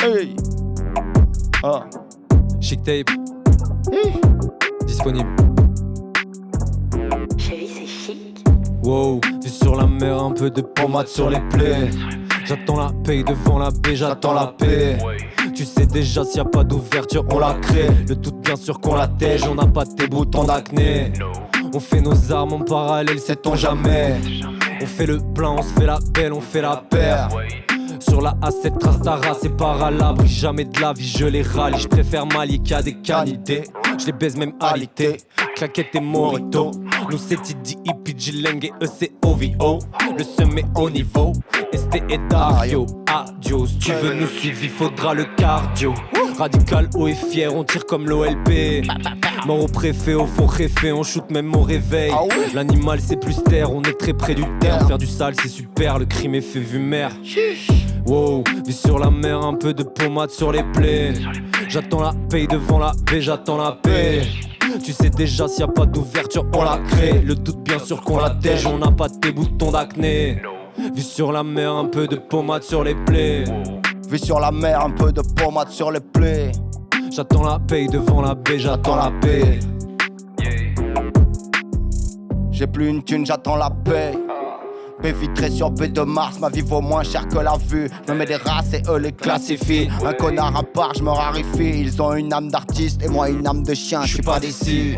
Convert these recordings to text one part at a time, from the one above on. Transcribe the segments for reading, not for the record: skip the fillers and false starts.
Hey. Ah. Chic Tape. Disponible. Chérie, c'est chic. Wow, vue sur la mer, un peu de pommade sur les plaies. J'attends la paye devant la baie, j'attends la paix. Tu sais déjà s'il y a pas d'ouverture, on la crée. Le doute bien sûr qu'on la tège, on n'a pas tes boutons d'acné. On fait nos armes en parallèle, sait-on jamais. On fait le plein, on se fait la belle, on fait la paire. Sur la A7 Trastara, c'est par à l'abri, jamais de la vie, je les rallie. Je préfère Mali qu'à des canidés. Je les baise même alité, claquette et morito. Nous c'est Tidi, Hippie, G-Leng et eux c'est OVO. Le seum est au niveau, ST et Dario. Adios, tu veux nous suivre, il faudra le cardio. Radical, haut et fier, on tire comme l'OLP. Mort au préfet, au fond réfé, on shoot même au réveil. L'animal c'est plus terre, on est très près du terre. Faire du sale c'est super, le crime est fait vue mère. Wow, vue sur la mer, un peu de pommade sur les plaies. J'attends la paye devant la baie, j'attends la paix. Tu sais déjà s'il y a pas d'ouverture, on la crée. Le doute bien sûr qu'on la tège, on n'a pas tes boutons d'acné. Vue sur la mer, un peu de pommade sur les plaies. Vue sur la mer, un peu de pommade sur les plaies. J'attends la paye devant la baie, j'attends la paix. J'ai plus une thune, j'attends la paix. Baie vitrée sur baie de Mars, ma vie vaut moins cher que la vue. Je me mets des races et eux les classifient. Un connard à part, je me raréfie. Ils ont une âme d'artiste et moi une âme de chien, je suis pas d'ici.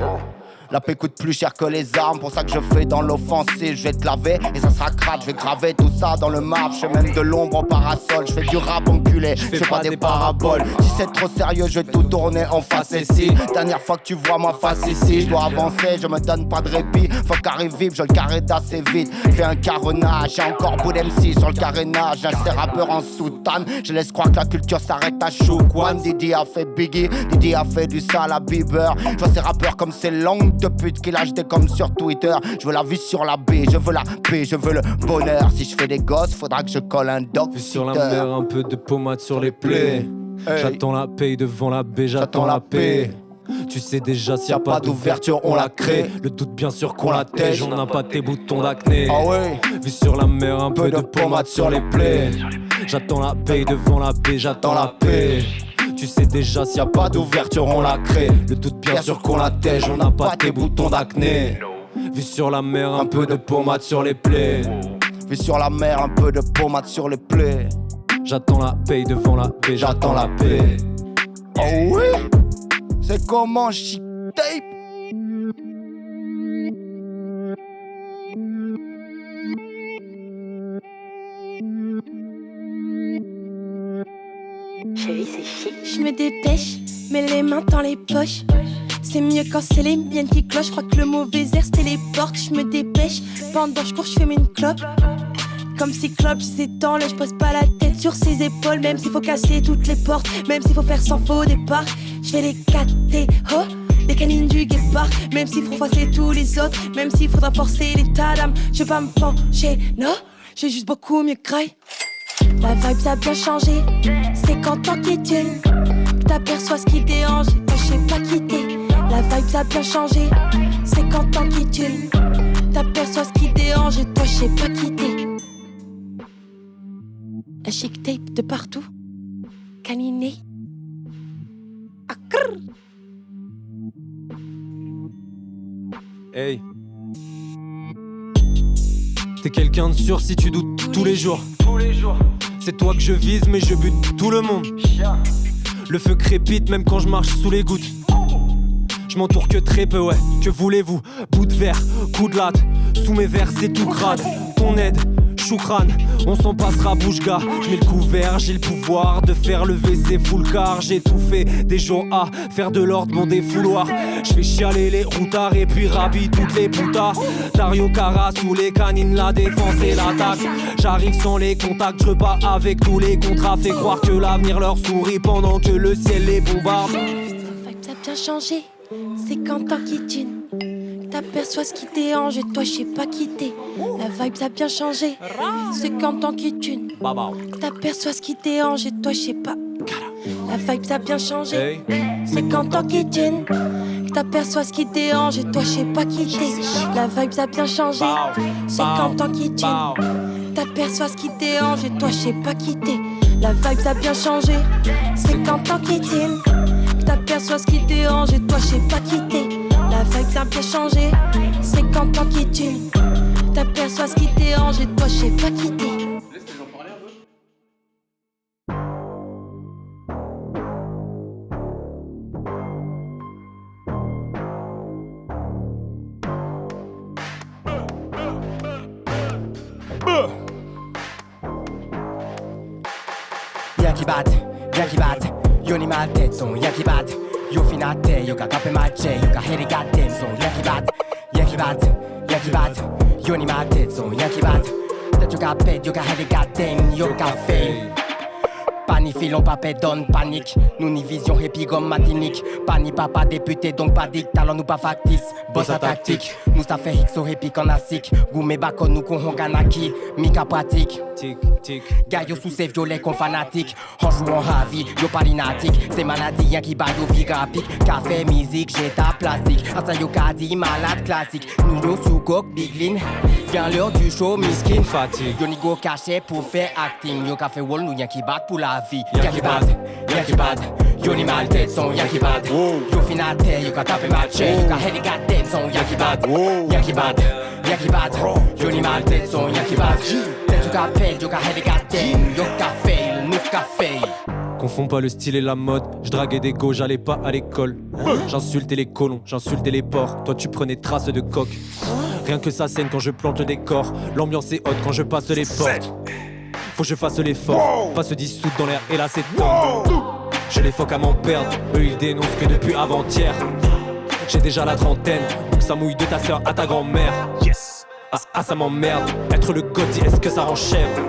La paix coûte plus cher que les armes, pour ça que je fais dans l'offensive. Je vais te laver et ça sera crade, je vais graver tout ça dans le marbre. Je fais même de l'ombre en parasol, je fais du rap enculé, je fais pas des paraboles. Si c'est trop sérieux, je vais tout tourner en face ici. Dernière fois que tu vois ma face ici, je dois avancer, je me donne pas de répit. Faut qu'arrive vite, je le carré assez vite. Fais un caronnage, j'ai encore bout d'MC sur le carénage. J'ai ces rappeurs en soutane, je laisse croire que la culture s'arrête à Chouk One. Didi a fait Biggie, Didi a fait du sale à Bieber. Je vois ces rappeurs comme ces langues de pute qui lâchent des comme sur Twitter. Je veux la vie sur la baie, je veux la paix, je veux le bonheur. Si je fais des gosses, faudra que je colle un dog. Vue sur la mer, un peu de pommade sur les plaies. Hey. J'attends la paye devant la baie, j'attends la paix. Tu sais déjà s'il y a pas d'ouverture, on la crée. Le doute bien sûr qu'on la tège, on n'a pas tes boutons d'acné. Ah ouais. Vue sur la mer, un peu de pommade sur les plaies. J'attends la paye devant la baie, j'attends la paix. Tu sais déjà s'il y a pas d'ouverture, on la crée. Le doute bien sûr qu'on la tège, on n'a pas tes boutons d'acné. Vue sur la mer, un peu de pommade sur les plaies. Vue sur la mer, un peu de pommade sur les plaies. J'attends la paye devant la baie, j'attends la paix. Oh oui, c'est comment Chic Tape. Chérie, c'est chic. Je me dépêche, mets les mains dans les poches. C'est mieux quand c'est les miennes qui clochent. Je crois que le mauvais air se téléporte. Je me dépêche, pendant je cours, je fume une clope. Comme Cyclope, j'étends je pose pas la tête sur ses épaules. Même s'il faut casser toutes les portes, même s'il faut faire sans faux départ. Je fais les 4T, oh, des canines du guépard. Même s'il faut passer tous les autres, même s'il faudra forcer l'état d'âme. Je vais pas me pencher, non, j'ai juste beaucoup mieux cry. La vibe ça a bien changé, c'est quand t'en quittes une. T'aperçois ce qui dérange et toi je sais pas quitter. La vibe ça a bien changé, c'est quand t'en quittes une. T'aperçois ce qui dérange et toi je sais pas quitter. Un chic tape de partout, caniné. Acrrr. Hey. T'es quelqu'un de sûr si tu doutes tous les jours. C'est toi que je vise mais je bute tout le monde. Le feu crépite même quand je marche sous les gouttes. Je m'entoure que très peu, ouais, que voulez-vous? Bout de verre, coup de latte, sous mes verres c'est tout crade. Ton aide, choukran, on s'en passera bouche gars. Je mets le couvert, j'ai le pouvoir de faire lever ces full car. J'ai tout fait, des jours à faire de l'ordre mon défouloir. Je fais chialer les routards et puis rabille toutes les putas. Dario Cara sous les canines, la défense et l'attaque. J'arrive sans les contacts, je repars avec tous les contrats. Fais croire que l'avenir leur sourit pendant que le ciel les bombarde. Ça a bien changé, c'est quand t'en quittes une. T'aperçois ce qui dérange et toi je sais pas quitter. La vibe ça a bien changé, c'est quand t'en quittes une. T'aperçois ce qui dérange et toi je sais pas. La vibe ça a bien changé, c'est quand t'en quittes une. T'aperçois ce qui dérange et toi je sais pas quitter. La vibe ça a bien changé, c'est quand t'en quittes une. T'aperçois ce qui dérange et toi je sais pas quitter. La vibe a bien changé. 50 ans qu'est-il? Que t'aperçois ce qui te dérange et toi je sais pas quitter. La vibe a bien changé. 50 ans qu'est-il? Que t'aperçois ce qui te dérange et toi je sais pas quitter. Yankee bat, yo ni mal tête son Yankee bat, yo finate, yo ka kape matche, yo ka heri goddamn son Yankee bat, yo ni mal tête son Yankee bat, peut-être yo ka pète, yo ka heri goddamn, yo ka fail. Panifil, on pas donne panique. Nous ni vision happy comme matinique. Pani papa député donc pas dick. Talent nous pas factice. Boss à tactique. Nous ça fait hixo happy qu'on a sick. Goumé bako nous qu'on ganaki. Mika pratique. Tic, tic. Gayo sous ses violets qu'on fanatique. En jouant ravi, yo palinatique. C'est maladie y'en qui bat yo vie graphique. Café, musique, j'état plastique. Asa yo kadi malade classique. Nous yo sous coque, big lean. Vient l'heure du show, miskin. Fatigue. Yo ni go caché pour faire acting. Yo café wall nous y'en qui bat pour la vie. Yankee bad, yo ni mal tête son Yankee bad. Yo finate, yo ka tape matche, yo ka heli goddamn son Yankee bad. Yo ni mal tête son Yankee bad. Tête yo ka pète, yo ka heli goddamn, yo ka fail, nous ka fail. Confonds pas le style et la mode, je draguais des go, j'allais pas à l'école. J'insultais les colons, j'insultais les porcs, toi tu prenais trace de coq. Rien que ça scène quand je plante le décor, l'ambiance est haute quand je passe les portes. Faut que je fasse l'effort, pas se dissoudre dans l'air et là c'est temps. Je les fuck à m'en perdre, eux ils dénoncent que depuis avant-hier. J'ai déjà la trentaine, donc ça mouille de ta sœur à ta grand-mère. Yes. Ah ça m'emmerde, être le Gotti, est-ce que ça rend chèvre?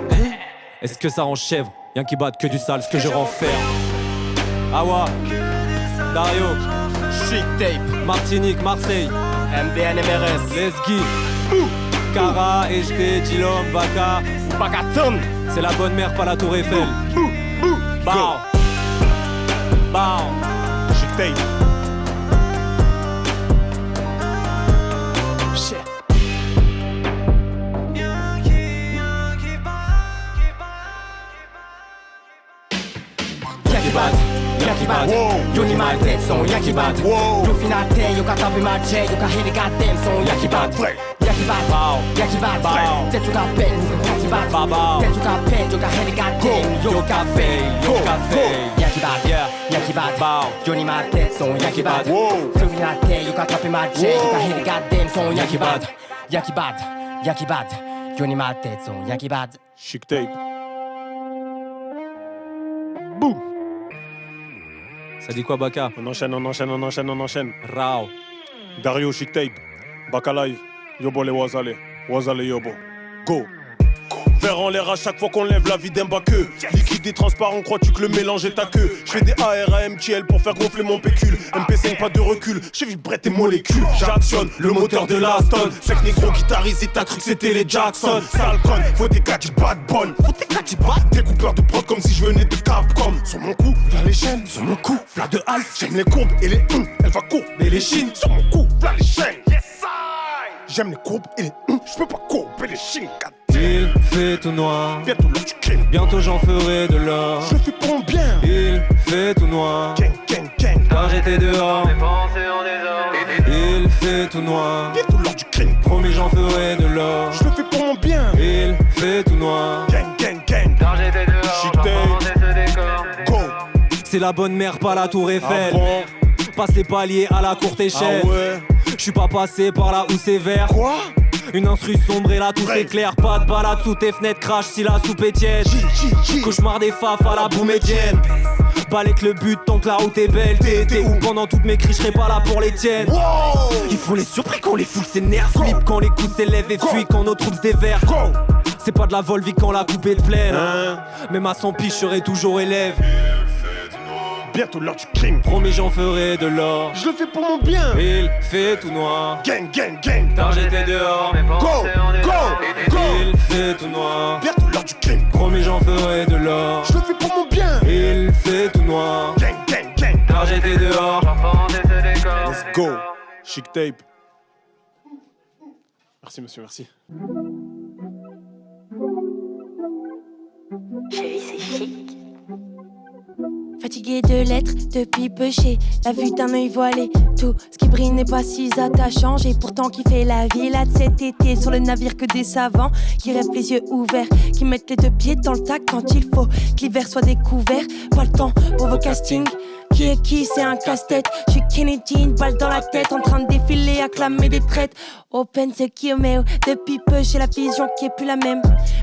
Est-ce que ça rend chèvre? Y'en qui battent que du sale, ce que je renferme. Awa, Dario, Chic Tape, Martinique, Marseille, MBN MRS, Lesgui, Cara, HT, Dilom, Vaca, Bakaton. c'est la bonne mère, pas la tour Eiffel. Bao, Bao, Chic Tape. Yankee bad, yo ni mal tête son Yankee bad. Yo finate, yo ka tape matche, yo ka heli goddamn son Yankee bad. Yankee bad, tête yo ka pète, Yankee bad. Tête yo ka pète, yo ka heli goddamn, yo ka fail. Yankee bad, yo ni mal tête son Yankee bad. Yo finate, yo ka tape matche, yo ka heli goddamn son Yankee bad. Yankee bad, yo ni mal tête son Yankee bad. Chic Tape. Boum. Ça dit quoi Baka? On enchaîne. Rao. Dario, Chic Tape. Baka Live. Yobo les Wazale Yobo. Go. Vert en l'air à chaque fois qu'on lève la vie d'un baqueux. Liquide et transparent, crois-tu que le mélange est ta queue? J'fais des ARAMTL pour faire gonfler mon pécule. MP5 pas de recul, j'ai vibré tes molécules. J'actionne le moteur de la Aston. Sec négro guitarisé, t'as cru que c'était les Jackson. Sale con, faut des gars du bad bon. Des coupeurs de prod comme si je venais de Capcom. Sur mon cou, v'là les chaînes. Sur mon cou, v'là de Ice. J'aime les courbes et les elle va courber les chines. Sur mon cou, v'là les chaînes. J'aime les courbes et les j'peux pas courber les chines. Il fait tout noir, Bientôt l'heure du crime. bientôt j'en ferai de l'or. Je le fais pour mon bien. Il fait tout noir, Gang. car j'étais dehors. Il fait tout noir, Bientôt l'heure du crime. promis j'en ferai de l'or. Je le fais pour mon bien. Il fait tout noir, Gang. Chic Tape. Go. c'est la bonne mère, pas la tour Eiffel. Ah bon? Passe les paliers à la courte échelle. Ah ouais. J'suis pas passé par là où c'est vert. Quoi? Une instru sombre et là tout Vrai. s'éclaire. Pas de balade sous tes fenêtres, crash si la soupe est tiède. Cauchemar des faf à la boumédienne. Balèque le but tant que la route est belle. T'es où pendant toutes mes cris, j'serai pas là pour les tiennes. Wow. Ils font les surpris quand les foules s'énervent. Flip quand les coups s'élèvent et fuient quand nos troupes se déversent. Go. C'est pas de la Volvic quand la coupe est pleine. Hein? Même à 100 piges, je serai toujours élève. Bientôt l'heure du crime. Promis, j'en ferai de l'or. Je le fais pour mon bien. Il fait tout noir. Gang. Tard j'étais dehors. Go. Il fait tout noir. Bientôt l'heure du crime. Promis, j'en ferai de l'or. Je le fais pour mon bien. Il fait tout noir. Gang. Tard j'étais dehors. Let's go. Chic Tape. Merci monsieur, merci. Chérie, c'est chic. fatiguée de l'être depuis péché. La vue d'un œil voilé, tout ce qui brille n'est pas si attachant. J'ai pourtant kiffé la vie là de cet été sur le navire que des savants qui rêvent les yeux ouverts, qui mettent les deux pieds dans le tac quand il faut que l'hiver soit découvert. Pas le temps pour vos castings. Qui est qui, c'est un casse-tête. J'suis Kennedy, une balle dans la tête, en train de défiler, acclamer des traites. Open the Kiomeo, depuis peu j'ai la vision qui est plus la même.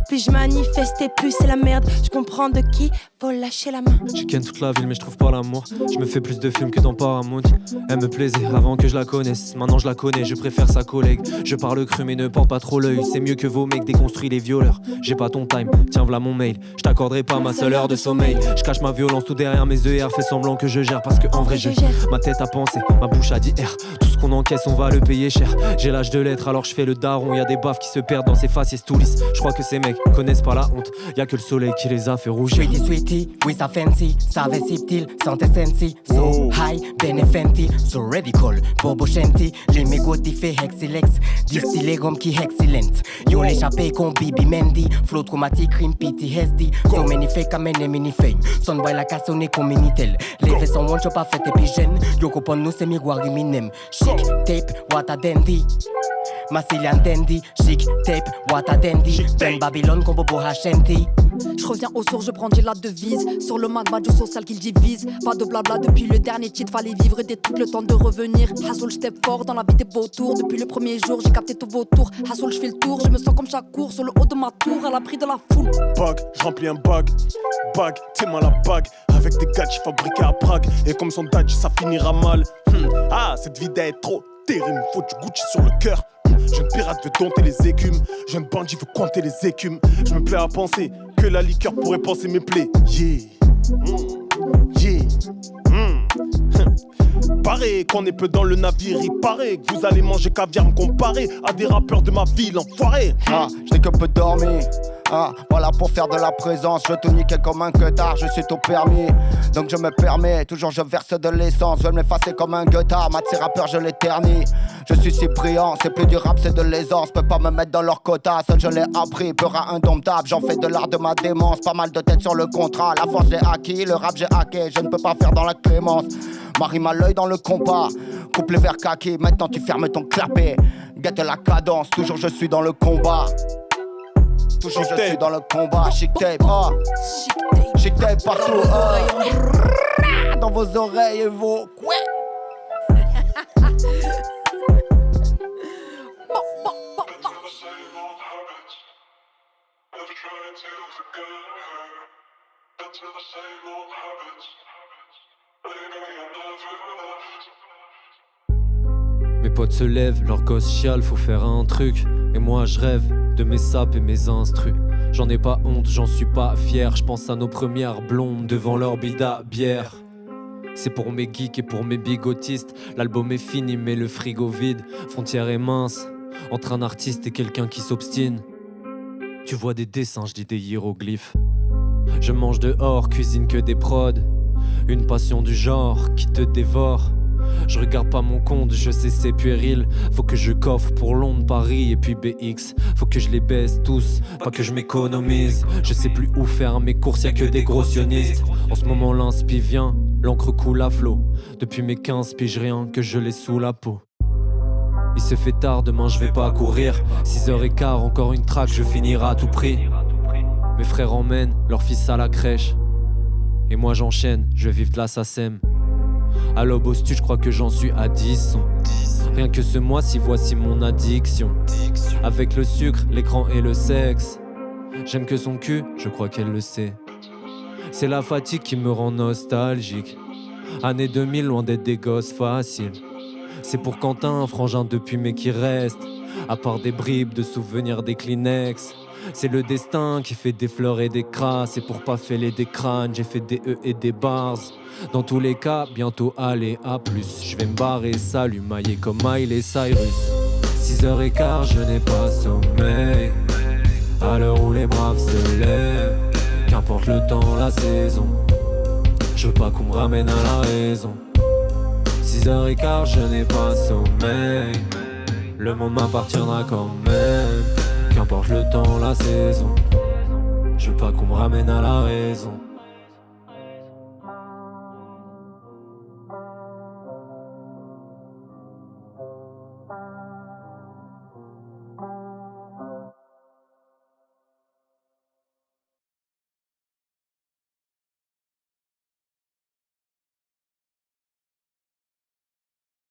Plus je manifeste et plus c'est la merde. Je comprends de qui faut lâcher la main. Je ken toute la ville mais je trouve pas l'amour. Je me fais plus de films que dans Paramount. Elle me plaisait avant que je la connaisse. Maintenant je la connais, je préfère sa collègue. Je parle cru mais ne porte pas trop l'œil. C'est mieux que vos mecs déconstruits les violeurs. J'ai pas ton time, tiens v'là mon mail. Je t'accorderai pas ma seule heure de sommeil. Je cache ma violence tout derrière mes ER. Fais semblant que je gère parce que en vrai je gère. Ma tête a pensé, ma bouche a dit R. Tout ce qu'on encaisse on va le payer cher. J'ai l'âge de l'être alors je fais le daron. Y'a des baffes qui se perdent dans ses faciès tout lisses. Je crois que ces mecs connaissent pas la honte. Y'a que le soleil qui les a fait rougir. Sweetie, oui ça fancy, ça va subtil, sans sensi. So high, benefenti, so radical, bobo shanty. Les mégots fait hexilex, distillé comme qui excellent. Yo l'échappé con Bibi Mendy, flow traumatique, rime pity hesdy. So many fake amène mini fame. Son boy la cassonné comme minitel. Les faits sont one shot pas fait et puis jeune. Yo comprend nous c'est miroir minem. Chic, tape, what a dandy. Massilian dandy, chic, tape, what a dandy. Ben Babylone comme bobo hachanty. Je reviens aux sources, je prends la devise. Sur le magma du social qu'il divise. Pas de blabla depuis le dernier titre. Fallait vivre des trucs, le temps de revenir. Hustle, j'étais fort dans la vie des vautours. Depuis le premier jour, j'ai capté tous vos tours. Hustle, je fais le tour, je me sens comme chaque cours. Sur le haut de ma tour, à l'abri de la foule. Bag, j'remplis un bag. Bag, t'es mal la bague. Avec des gadgets fabriqués à Prague. Et comme son dodge, ça finira mal. Ah, cette vie est trop terrible. Faut du Gucci sur le cœur. Jeune pirate veut dompter les écumes. Jeune bandit veut compter les écumes. Je me plais à penser que la liqueur pourrait penser mes plaies. Yeah, yeah. Paraît qu'on est peu dans le navire. Il paraît que vous allez manger caviar me comparer à des rappeurs de ma ville, enfoiré. Ah, j'n'ai que peu dormi. Ah, voilà pour faire de la présence. Je te niquais comme un queutard, je suis tout permis. Donc je me permets, toujours je verse de l'essence. Je vais m'effacer comme un gueutard, mat ces rappeurs je l'éternis. Je suis si brillant, c'est plus du rap, c'est de l'aisance. Peux pas me mettre dans leur quota, seul je l'ai appris. Peur à indomptable, j'en fais de l'art de ma démence. Pas mal de têtes sur le contrat, la force j'ai acquis. Le rap j'ai hacké, je ne peux pas faire dans la clémence. Marie m'a l'œil dans le compas, coupe les verres kaki. Maintenant tu fermes ton clapet, guette la cadence. Toujours je suis dans le combat. Toujours je suis dans le combat, chic tape, oh. Chic tape partout, oh. Dans vos oreilles et vos couets. Mes potes se lèvent, leurs gosses chialent, faut faire un truc. Et moi je rêve de mes sapes et mes instrus. J'en ai pas honte, j'en suis pas fier. J'pense à nos premières blondes devant leur bida bière. C'est pour mes geeks et pour mes bigotistes. L'album est fini mais le frigo vide. Frontière est mince entre un artiste et quelqu'un qui s'obstine. Tu vois des dessins, je dis des hiéroglyphes. Je mange dehors, cuisine que des prods. Une passion du genre qui te dévore. Je regarde pas mon compte, je sais c'est puéril. Faut que je coffre pour Londres, Paris et puis BX. Faut que je les baisse tous, pas que je m'économise. Je sais plus où faire mes courses, y'a que des gros sionistes. En ce moment l'inspi vient, l'encre coule à flot. Depuis mes 15 piges rien que je l'ai sous la peau. Il se fait tard, demain je vais pas courir. 6h15, encore une traque, je finirai à tout prix. Mes frères emmènent leur fils à la crèche. Et moi j'enchaîne, je vais vivre de la SACEM. À l'aube au stu, je crois que j'en suis à 10 sons. Rien que ce mois-ci, voici mon addiction. Avec le sucre, l'écran et le sexe. J'aime que son cul, je crois qu'elle le sait. C'est la fatigue qui me rend nostalgique. Année 2000, loin d'être des gosses faciles. C'est pour Quentin, un frangin depuis mais qui reste. À part des bribes de souvenirs des Kleenex. C'est le destin qui fait des fleurs et des crasses. Et pour pas fêler des crânes, j'ai fait des E et des bars. Dans tous les cas, bientôt allez à plus. Je vais me barrer, salut, maillé comme Miley Cyrus. 6h15, je n'ai pas sommeil. À l'heure où les braves se lèvent. Qu'importe le temps, la saison. Je veux pas qu'on me ramène à la raison. 6h15, je n'ai pas sommeil. Le monde m'appartiendra quand même. Qu'importe le temps, la saison. Je veux pas qu'on me ramène à la raison.